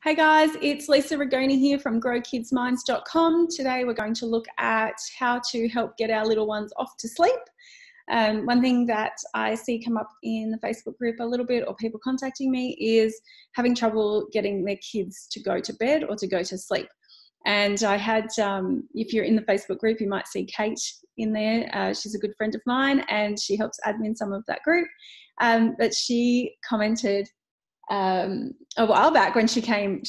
Hey guys, it's Lisa Rigoni here from growkidsminds.com. Today we're going to look at how to help get our little ones off to sleep. One thing that I see come up in the Facebook group a little bit, or people contacting me, is having trouble getting their kids to go to bed or to go to sleep. And I had, if you're in the Facebook group, you might see Kate in there. She's a good friend of mine and she helps admin some of that group. But she commented a while back when she came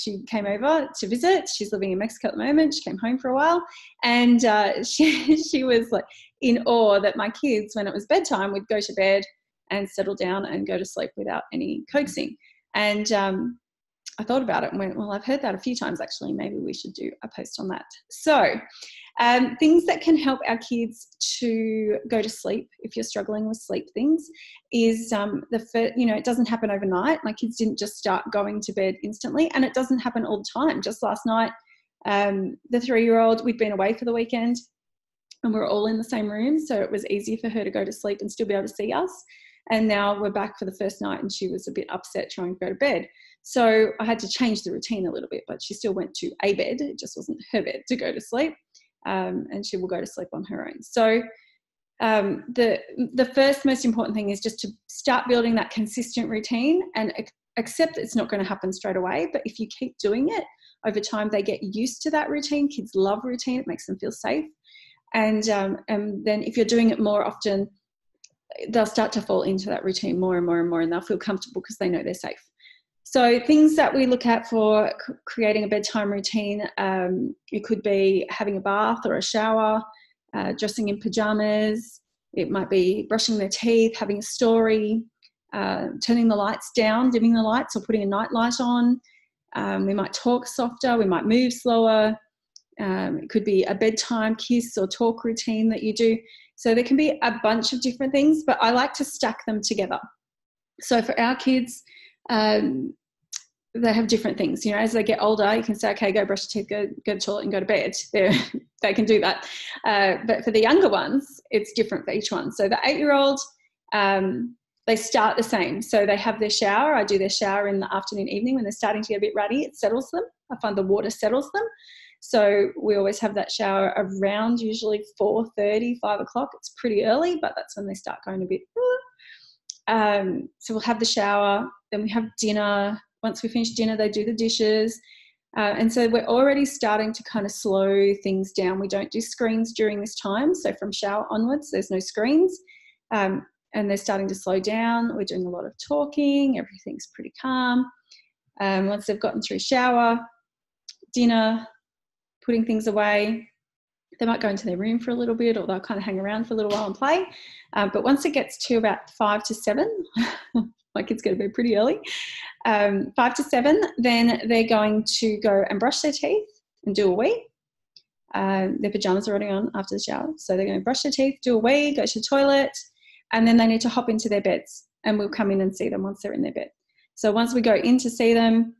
over to visit. She's living in Mexico at the moment. She came home for a while, and she was like in awe that my kids, when it was bedtime, would go to bed and settle down and go to sleep without any coaxing. And I thought about it and went, well, I've heard that a few times actually. Maybe we should do a post on that. So things that can help our kids to go to sleep if you're struggling with sleep things is it doesn't happen overnight. My kids didn't just start going to bed instantly, and it doesn't happen all the time. Just last night, the 3-year-old, we'd been away for the weekend and we're all in the same room, so it was easy for her to go to sleep and still be able to see us. And now we're back for the first night and she was a bit upset trying to go to bed. So I had to change the routine a little bit, but she still went to a bed. It just wasn't her bed to go to sleep. And she will go to sleep on her own. So the first most important thing is just to start building that consistent routine and accept that it's not going to happen straight away. But if you keep doing it over time, they get used to that routine. Kids love routine. It makes them feel safe. And then if you're doing it more often, they'll start to fall into that routine more and more and more, and they'll feel comfortable because they know they're safe. So things that we look at for creating a bedtime routine, it could be having a bath or a shower, dressing in pajamas. It might be brushing their teeth, having a story, turning the lights down, dimming the lights, or putting a night light on. We might talk softer. We might move slower. It could be a bedtime kiss or talk routine that you do. So there can be a bunch of different things, but I like to stack them together. So for our kids, they have different things. You know, as they get older, you can say, okay, go brush your teeth, go to the toilet and go to bed. They can do that. But for the younger ones, it's different for each one. So the 8-year-old, they start the same. So they have their shower. I do their shower in the afternoon, evening when they're starting to get a bit ruddy. It settles them. I find the water settles them. So we always have that shower around usually 4:30, 5 o'clock. It's pretty early, but that's when they start going a bit. So we'll have the shower, then we have dinner. Once we finish dinner, they do the dishes. And so we're already starting to kind of slow things down. We don't do screens during this time. So from shower onwards, there's no screens. And they're starting to slow down. We're doing a lot of talking. Everything's pretty calm. Once they've gotten through shower, dinner, putting things away, they might go into their room for a little bit, or they'll kind of hang around for a little while and play. But once it gets to about 5 to 7, my kids go to bed pretty early, 5 to 7, then they're going to go and brush their teeth and do a wee. Their pajamas are already on after the shower. So they're going to brush their teeth, do a wee, go to the toilet, and then they need to hop into their beds, and we'll come in and see them once they're in their bed. So once we go in to see them,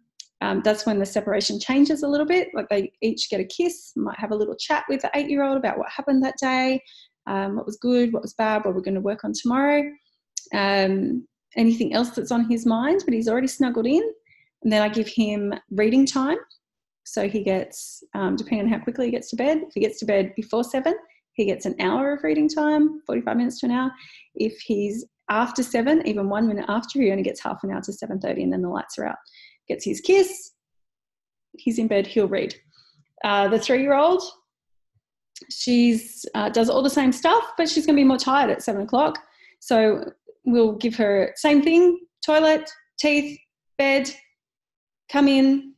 that's when the separation changes a little bit. Like they each get a kiss, might have a little chat with the 8-year-old about what happened that day, what was good, what was bad, what we're going to work on tomorrow, anything else that's on his mind, but he's already snuggled in. And then I give him reading time. So he gets, depending on how quickly he gets to bed, if he gets to bed before 7, he gets an hour of reading time, 45 minutes to an hour. If he's after 7, even 1 minute after, he only gets half an hour to 7:30, and then the lights are out. Gets his kiss, he's in bed, he'll read. The 3-year-old, she's does all the same stuff, but she's going to be more tired at 7 o'clock. So we'll give her same thing, toilet, teeth, bed, come in,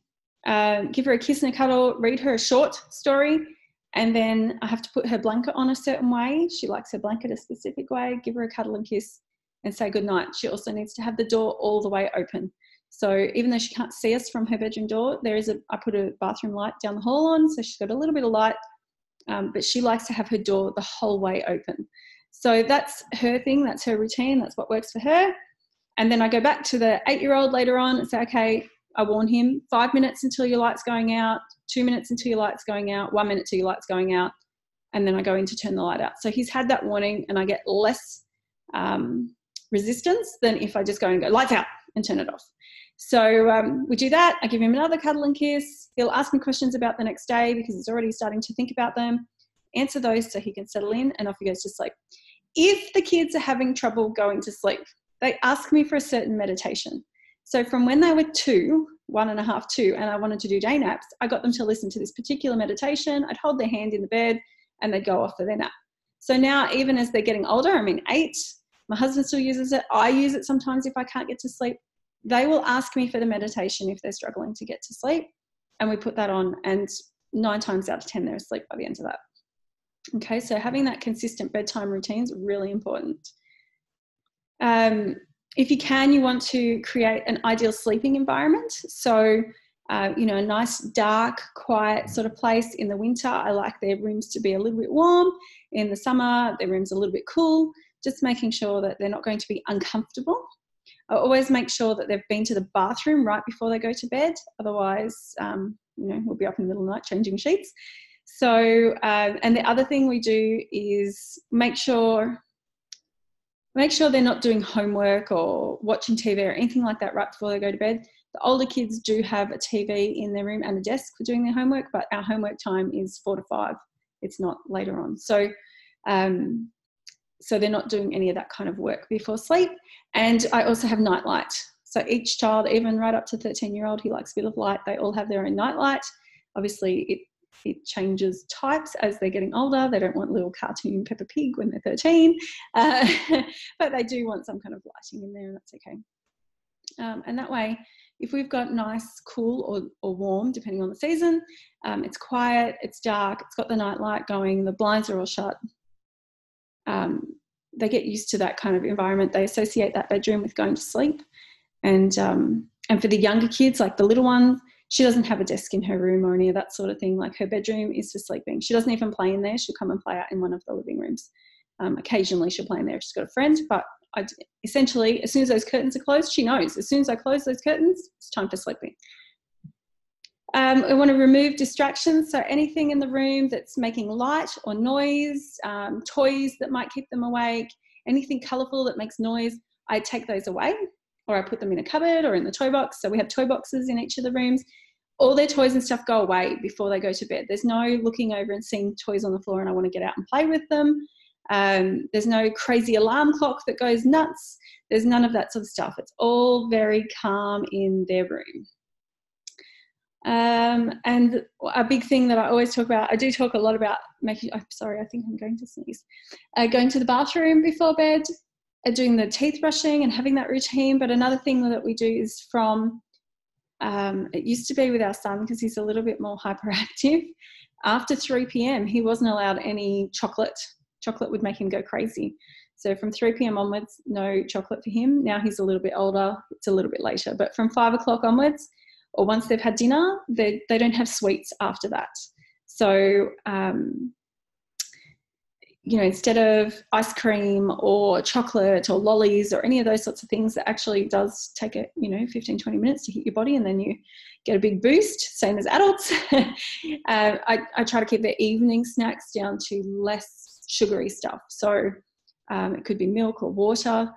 give her a kiss and a cuddle, read her a short story, and then I have to put her blanket on a certain way. She likes her blanket a specific way, give her a cuddle and kiss and say goodnight. She also needs to have the door all the way open. So even though she can't see us from her bedroom door, I put a bathroom light down the hall on, so she's got a little bit of light, but she likes to have her door the whole way open. So that's her thing, that's her routine, that's what works for her. And then I go back to the 8-year-old later on and say, okay, I warn him, 5 minutes until your light's going out, 2 minutes until your light's going out, 1 minute till your light's going out, and then I go in to turn the light out. So he's had that warning, and I get less resistance than if I just go and go, lights out, and turn it off. So we do that. I give him another cuddle and kiss. He'll ask me questions about the next day because he's already starting to think about them. Answer those so he can settle in, and off he goes to sleep. If the kids are having trouble going to sleep, they ask me for a certain meditation. So from when they were 2, 1.5, 2, and I wanted to do day naps, I got them to listen to this particular meditation. I'd hold their hand in the bed and they'd go off for their nap. So now, even as they're getting older, I mean 8, my husband still uses it. I use it sometimes if I can't get to sleep. They will ask me for the meditation if they're struggling to get to sleep, and we put that on, and 9 times out of 10 they're asleep by the end of that. Okay, so having that consistent bedtime routine is really important. If you can, you want to create an ideal sleeping environment. So, a nice, dark, quiet sort of place. In the winter, I like their rooms to be a little bit warm. In the summer, their rooms a little bit cool, just making sure that they're not going to be uncomfortable. I always make sure that they've been to the bathroom right before they go to bed. Otherwise, we'll be up in the middle of the night changing sheets. So, and the other thing we do is make sure they're not doing homework or watching TV or anything like that right before they go to bed. The older kids do have a TV in their room and a desk for doing their homework, but our homework time is 4 to 5. It's not later on. So, so they're not doing any of that kind of work before sleep. And I also have night light. So each child, even right up to 13-year-old, he likes a bit of light. They all have their own night light. Obviously, it changes types as they're getting older. They don't want little cartoon Peppa Pig when they're 13, but they do want some kind of lighting in there, and that's okay. And that way, if we've got nice, cool or warm, depending on the season, it's quiet, it's dark, it's got the night light going, the blinds are all shut, they get used to that kind of environment. They associate that bedroom with going to sleep. And for the younger kids, like the little one, she doesn't have a desk in her room or any of that sort of thing. Like, her bedroom is for sleeping. She doesn't even play in there. She'll come and play out in one of the living rooms. Occasionally she'll play in there if she's got a friend, but essentially, as soon as those curtains are closed, she knows. As soon as I close those curtains, it's time for sleeping. We want to remove distractions. So anything in the room that's making light or noise, toys that might keep them awake, anything colourful that makes noise, I take those away, or I put them in a cupboard or in the toy box. So we have toy boxes in each of the rooms. All their toys and stuff go away before they go to bed. There's no looking over and seeing toys on the floor and I want to get out and play with them. There's no crazy alarm clock that goes nuts. There's none of that sort of stuff. It's all very calm in their room. And a big thing that I always talk about, I do talk a lot about making, sorry, I think I'm going to sneeze, going to the bathroom before bed, doing the teeth brushing and having that routine. But another thing that we do is it used to be with our son, because he's a little bit more hyperactive, after 3 p.m. he wasn't allowed any chocolate. Chocolate would make him go crazy. So from 3 p.m. onwards, no chocolate for him. Now he's a little bit older, it's a little bit later, but from 5 o'clock onwards, or once they've had dinner, they don't have sweets after that. So, instead of ice cream or chocolate or lollies or any of those sorts of things, that actually does take 15, 20 minutes to hit your body, and then you get a big boost, same as adults. I try to keep their evening snacks down to less sugary stuff. So it could be milk or water,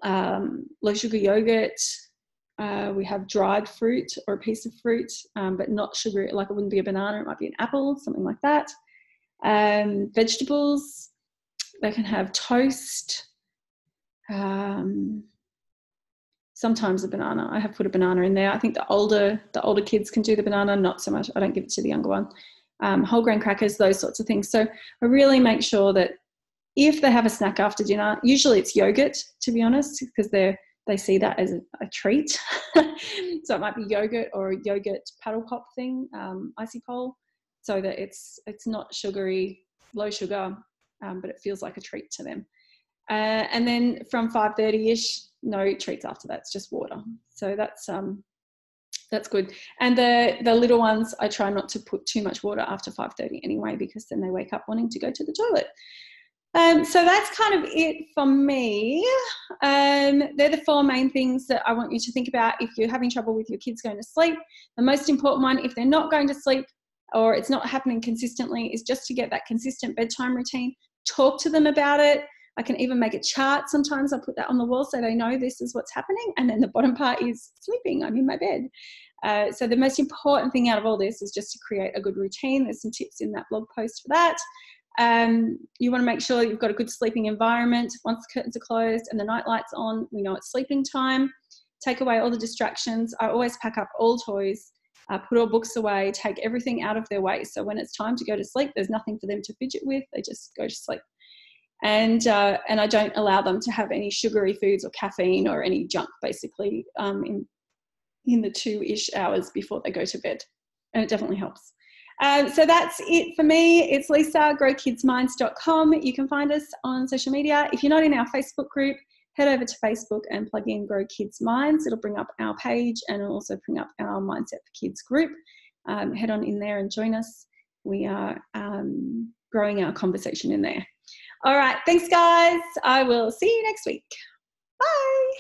low sugar yogurt. We have dried fruit or a piece of fruit, but not sugar. Like, it wouldn't be a banana, it might be an apple, something like that. Vegetables, they can have toast, sometimes a banana. I have put a banana in there. I think the older kids can do the banana, not so much. I don't give it to the younger one. Whole grain crackers, those sorts of things. So I really make sure that if they have a snack after dinner, usually it's yogurt, to be honest, because they see that as a treat. So it might be yogurt or a yogurt paddle pop thing, icy pole, so that it's not sugary, low sugar, but it feels like a treat to them. And then from 5:30ish, no treats after that. It's just water. So that's good. And the little ones, I try not to put too much water after 5:30 anyway, because then they wake up wanting to go to the toilet. So that's kind of it for me. They're the 4 main things that I want you to think about if you're having trouble with your kids going to sleep. The most important one, if they're not going to sleep or it's not happening consistently, is just to get that consistent bedtime routine. Talk to them about it. I can even make a chart. Sometimes I'll put that on the wall so they know this is what's happening. And then the bottom part is sleeping. I'm in my bed. So the most important thing out of all this is just to create a good routine. There's some tips in that blog post for that. You want to make sure you've got a good sleeping environment. Once the curtains are closed and the night light's on, we know it's sleeping time. Take away all the distractions. I always pack up all toys, put all books away, take everything out of their way. So when it's time to go to sleep, there's nothing for them to fidget with. They just go to sleep. And I don't allow them to have any sugary foods or caffeine or any junk, basically, in the 2-ish hours before they go to bed. And it definitely helps. So that's it for me. It's Lisa, growkidsminds.com. You can find us on social media. If you're not in our Facebook group, head over to Facebook and plug in Grow Kids Minds. It'll bring up our page and it'll also bring up our Mindset for Kids group. Head on in there and join us. We are growing our conversation in there. All right. Thanks, guys. I will see you next week. Bye.